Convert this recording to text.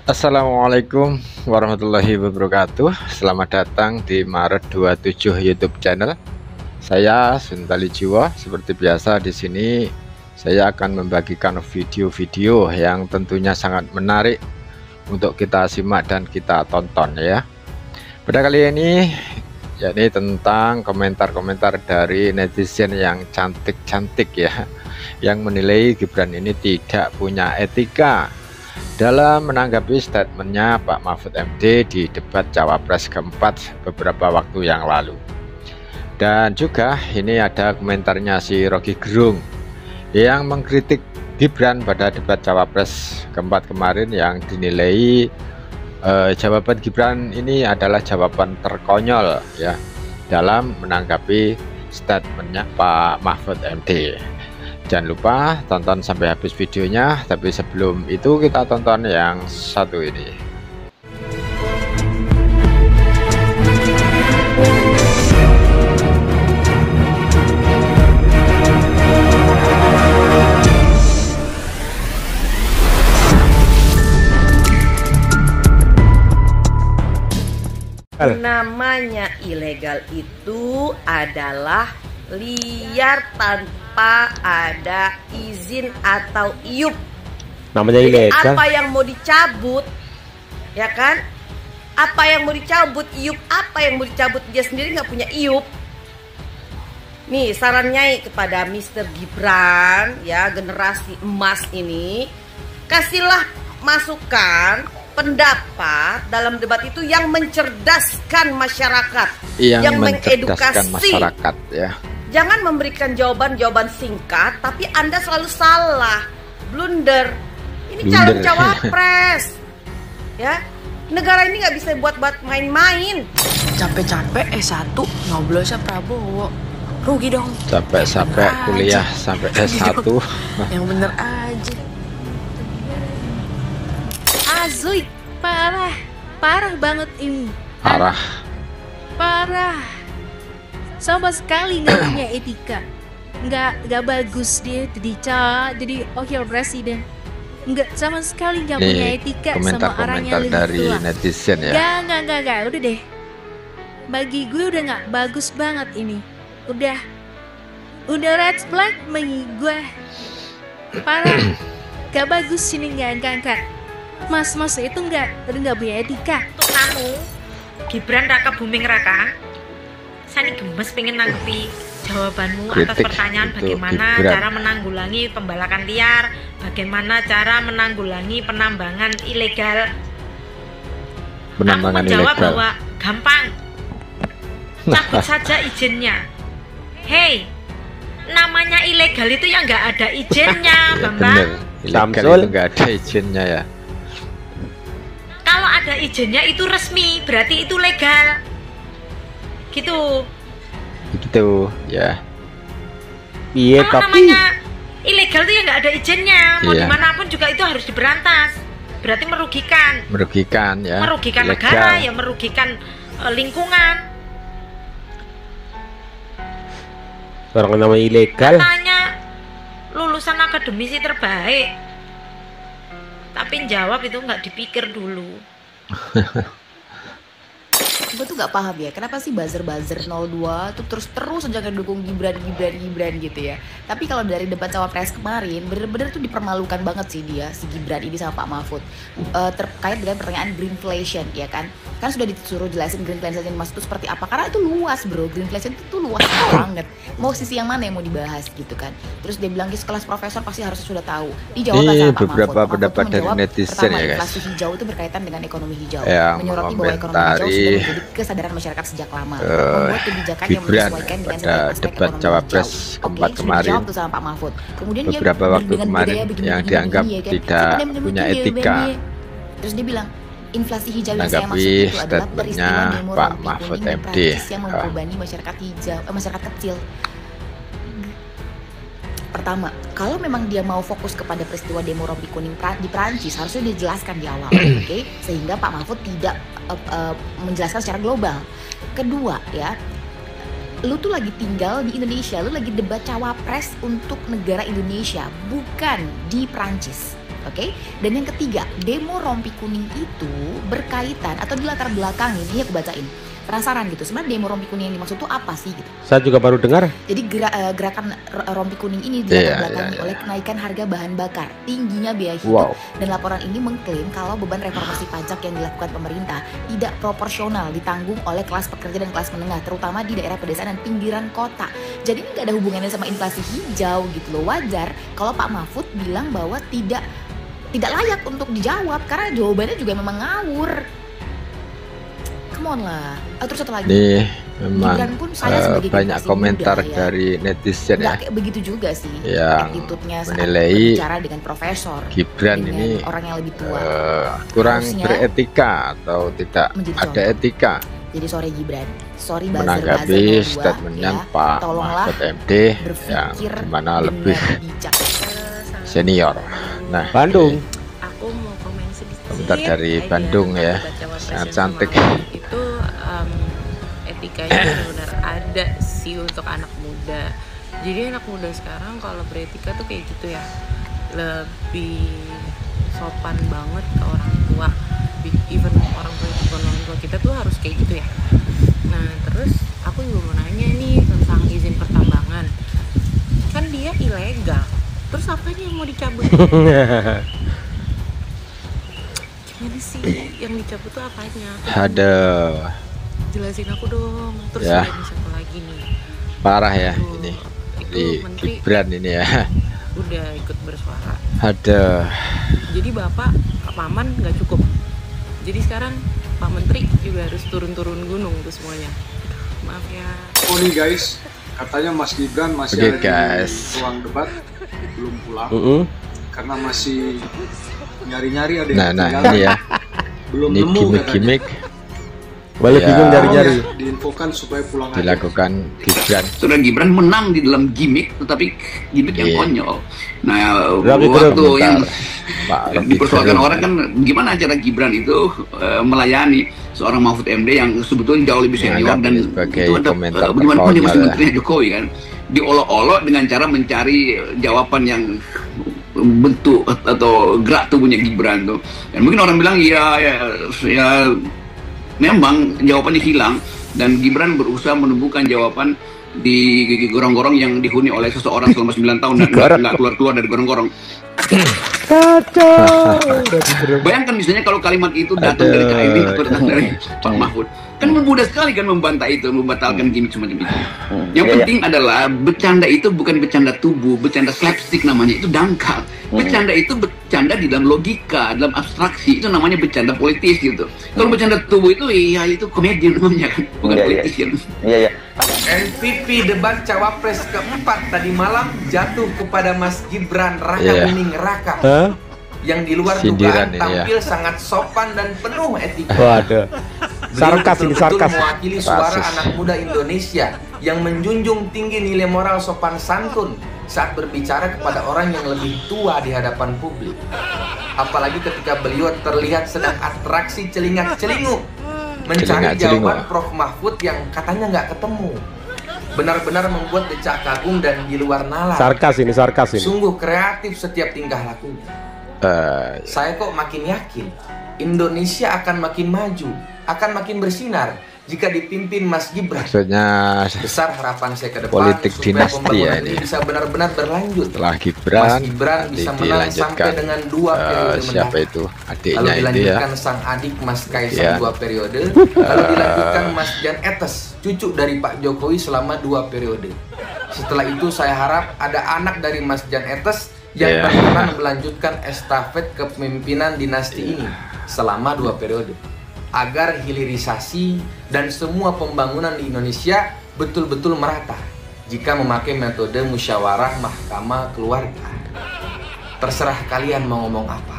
Assalamualaikum warahmatullahi wabarakatuh. Selamat datang di Maret 27 YouTube channel. Saya Suntali Jiwa. Seperti biasa di sini saya akan membagikan video-video yang tentunya sangat menarik untuk kita simak dan kita tonton ya. Pada kali ini yakni tentang komentar-komentar dari netizen yang cantik-cantik ya, yang menilai Gibran ini tidak punya etika dalam menanggapi statementnya Pak Mahfud MD di debat Cawapres keempat beberapa waktu yang lalu. Dan juga ini ada komentarnya si Rocky Gerung yang mengkritik Gibran pada debat Cawapres keempat kemarin, yang dinilai jawaban Gibran ini adalah jawaban terkonyol ya dalam menanggapi statementnya Pak Mahfud MD. Jangan lupa tonton sampai habis videonya, tapi sebelum itu kita tonton yang satu ini. Namanya ilegal itu adalah liar tanpa ada izin atau iup. Namanya ilegal. Apa yang mau dicabut, ya kan? Apa yang mau dicabut, iup apa yang mau dicabut, dia sendiri nggak punya iup. Nih sarannya kepada Mr. Gibran ya, generasi emas ini, kasihlah masukan pendapat dalam debat itu yang mencerdaskan masyarakat, yang mengedukasi masyarakat ya. Jangan memberikan jawaban-jawaban singkat, tapi Anda selalu salah, blunder. Ini calon cawapres, ya. Negara ini nggak bisa buat-buat main-main. Capek-capek S1 nyoblosnya Prabowo, rugi dong. Capek-capek kuliah sampai S1. Yang bener aja. Azui, parah banget ini. Parah. Sama sekali nggak punya etika, nggak bagus dia jadi wakil presiden, nggak sama sekali nggak punya etika sama orang yang lebih dari tua. netizen ya. Nggak, udah deh, bagi gue udah nggak bagus banget ini, udah red flag bagi gue, parah, nggak bagus ini, nggak. Mas itu udah nggak punya etika. Untuk kamu Gibran Raka Buming Raka, saya gemes pengen nanggapi jawabanmu atas pertanyaan bagaimana Gibran cara menanggulangi pembalakan liar, bagaimana cara menanggulangi penambangan ilegal. Kamu menjawab bahwa gampang, cabut saja izinnya. Hei, namanya ilegal itu yang nggak ada izinnya, Bambang. Ilegal itu nggak ada izinnya ya. Kalau ada izinnya itu resmi, berarti itu legal. Gitu ya. Iya, kalau tapi namanya ilegal itu ya nggak ada izinnya, mau dimanapun juga itu harus diberantas. Berarti merugikan ya, merugikan negara ya, merugikan lingkungan. orang namanya ilegal. Katanya lulusan akademisi terbaik, tapi jawab itu nggak dipikir dulu. Gue tuh gak paham ya, kenapa sih buzzer 02 tuh terus aja ngedukung Gibran gitu ya. Tapi kalau dari debat Cawapres kemarin, bener-bener tuh dipermalukan banget sih dia, si Gibran ini sama Pak Mahfud, terkait dengan pertanyaan greenflation ya kan. Kan sudah disuruh jelasin greenflation maksud itu seperti apa, karena itu luas bro, greenflation itu tuh luas banget. Mau sisi yang mana yang mau dibahas gitu kan. Terus dia bilang sekelas profesor pasti harus sudah tahu. Dijawab sama Pak Mahfud. Beberapa pendapat dari netizen ya guys. Inflasi hijau itu berkaitan dengan ekonomi hijau, yang menyoroti bahwa ekonomi hijau sudah menjadi kesadaran masyarakat sejak lama, membuat kebijakan yang menyesuaikan dengan aspek debat ekonomi Cawapres hijau. keempat kemarin, tuh sama Pak Mahfud. Kemudian beberapa waktu kemarin yang dianggap tidak punya etika. Terus dia bilang inflasi hijau yang saya maksud menanggapi itu adalah peristiwa statementnya demo Pak rompi Mahfud kuning di MD. Prancis yang membebani masyarakat hijau, masyarakat kecil. Pertama, kalau memang dia mau fokus kepada peristiwa demo rompi kuning di Prancis, harusnya dijelaskan di awal, oke? Sehingga Pak Mahfud tidak menjelaskan secara global. Kedua ya, lu tuh lagi tinggal di Indonesia, lu lagi debat cawapres untuk negara Indonesia, bukan di Prancis. Oke, dan yang ketiga, demo rompi kuning itu berkaitan atau dilatar belakangin, ini aku bacain. Penasaran gitu, sebenarnya demo rompi kuning yang dimaksud itu apa sih gitu? Saya juga baru dengar. Jadi gerakan rompi kuning ini dilatar belakangi oleh kenaikan harga bahan bakar, tingginya biaya hidup, dan laporan ini mengklaim kalau beban reformasi pajak yang dilakukan pemerintah tidak proporsional ditanggung oleh kelas pekerja dan kelas menengah, terutama di daerah pedesaan dan pinggiran kota. Jadi ini nggak ada hubungannya sama inflasi hijau gitu loh. Wajar kalau Pak Mahfud bilang bahwa tidak layak untuk dijawab karena jawabannya juga memang ngawur. Come on lah. Terus satu lagi. Nih, memang pun saya banyak komentar dari netizen ya. Kayak begitu juga sih. Yang attitude-nya saat menilai bicara dengan profesor. Gibran ini orang yang lebih tua. Kurang beretika atau tidak ada etika. Jadi sorry Gibran, sorry menanggapi statementnya ya, Pak Mahfud MD yang dimana lebih senior. Nah, Bandung. Aku mau komen sedikit. Komentar dari Bandung ya, sangat cantik. Itu etikanya benar-benar ada sih untuk anak muda. Jadi anak muda sekarang kalau beretika tuh kayak gitu ya, lebih sopan banget ke orang tua. Even orang tua kita tuh harus kayak gitu ya. Nah terus aku juga mau nanya nih tentang izin pertambangan. Kan dia ilegal. Terus apanya yang mau dicabut? Gimana sih yang dicabut tuh apanya? Ada. Jelasin aku dong. Terus ya. Ada satu lagi nih. Parah ya ini. Di Gibran ini ya. Udah ikut bersuara. Ada. Jadi Bapak Maman nggak cukup. Jadi sekarang Pak Menteri juga harus turun-turun gunung tuh semuanya. Maaf ya. Oh nih guys, katanya Mas Gibran masih ada di ruang debat, belum pulang. Karena masih nyari-nyari ada yang ini ya. Belum ini nemu gimmick. Balik bingung nyari-nyari. Diinfokan supaya pulang dilakukan Gibran. Saudara Gibran menang di dalam gimmick, tetapi gimmick yang konyol. Nah, waktu yang dipersoalkan orang kan gimana cara Gibran itu melayani seorang Mahfud MD yang sebetulnya jauh lebih senior dan itu ada bagaimana penjelasan menterinya Jokowi kan diolok-olok dengan cara mencari jawaban yang bentuk atau gerak tubuhnya Gibran tuh. Dan mungkin orang bilang ya memang jawabannya hilang dan Gibran berusaha menemukan jawaban di gorong-gorong yang dihuni oleh seseorang selama 9 tahun dan nggak keluar-keluar dari gorong-gorong. Bayangkan misalnya kalau kalimat itu datang dari KID atau datang dari Pak Mahfud, kan mudah sekali kan membantah itu, membatalkan gimmick semacam itu. Yang penting adalah bercanda itu bukan bercanda tubuh, bercanda slapstick namanya, itu dangkal. Bercanda itu bercanda di dalam logika, dalam abstraksi, itu namanya bercanda politis gitu. Kalau bercanda tubuh itu ya itu komedi namanya kan, bukan politis kan. Iya. MVP debat cawapres keempat tadi malam jatuh kepada Mas Gibran Raka Buming Raka yang di luar dugaan tampil sangat sopan dan penuh etika. Waduh. Sarkas ini sarkas. Mewakili suara anak muda Indonesia yang menjunjung tinggi nilai moral sopan santun saat berbicara kepada orang yang lebih tua di hadapan publik. Apalagi ketika beliau terlihat sedang atraksi celingak-celinguk mencari jawaban Prof Mahfud yang katanya nggak ketemu. Benar-benar membuat decak kagum dan di luar nalar. Sarkas ini. Sungguh kreatif setiap tingkah lakunya. Saya kok makin yakin Indonesia akan makin maju, akan makin bersinar jika dipimpin Mas Gibran. Maksudnya besar harapan saya ke depan politik dinasti ya ini bisa benar-benar berlanjut. Setelah Gibran, Mas Gibran bisa menang sampai dengan 2 periode siapa itu adiknya lalu dilanjutkan itu ya, sang adik Mas Kaisang 2 periode, lalu dilanjutkan Mas Jan Etes, cucu dari Pak Jokowi selama 2 periode. Setelah itu saya harap ada anak dari Mas Jan Etes yang berkenan melanjutkan estafet kepemimpinan dinasti ini selama 2 periode, agar hilirisasi dan semua pembangunan di Indonesia betul-betul merata jika memakai metode musyawarah mahkamah keluarga. Terserah kalian mau ngomong apa.